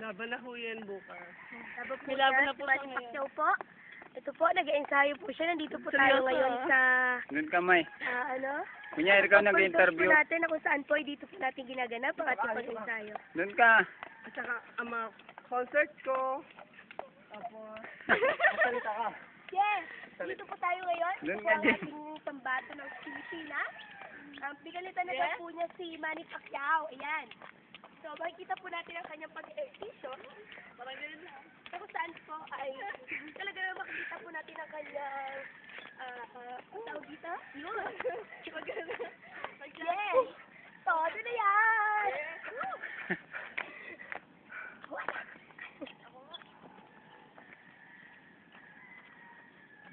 Laban na ho yan bukas. Laban po May laban siya, na po si siya Manny ngayon. Pacquiao po. Ito po, nag-ensayo po siya. Nandito po tayo Seryoso, ngayon ah? sa, Doon ka, May. ano? Kunyari ikaw Sa nag-interview. po natin na kung saan po ay dito po natin ginaganap ang ating pag-ensayo. Doon ka. At saka, ang mga concert ko. Tapos, masalita ka. Yes! Dito po tayo ngayon. Doon Ito ka, po ang Jen. ating pambato ng Pilipinas. Pinalitan na daw po niya si Manny Pacquiao. Ayan. So, makikita po natin ang kanyang pag-exhibition. Parang ganun lang. Kung saan po ay talaga na makikita po natin ang kanyang ang tawag dito? Yun. Yes! Todo na yan!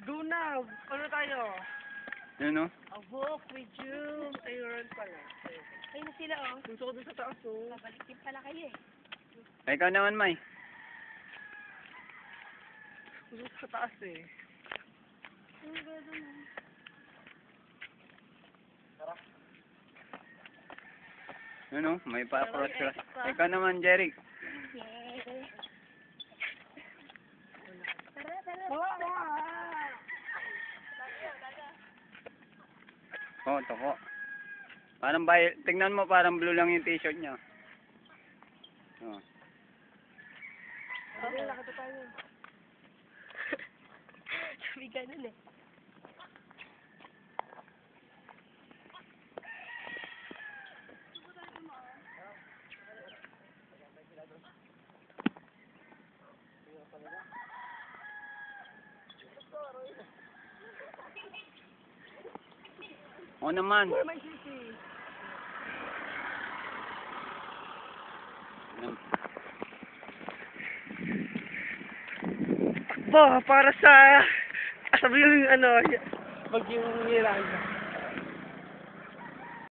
Do now. Ano tayo? Yun, no? A walk with you. Ayun pala. Ayun na sila, oh. Gusto ko dun sa taas, oh. Babalik din pala kayo, eh. Ay, ikaw naman, May. Gusto ko sa taas, eh. Yun, no? May pa-cross-cross. Ikaw naman, Jeric. Yeah. Tara, tara. Oh, toko. Parang tingnan mo, parang blue lang yung t-shirt niya. Oh. Okay, nakita tayo. Sabi ganun, eh. Oo naman. May sisi. Takbo para sa sabi yung ano, pag yung Miranda.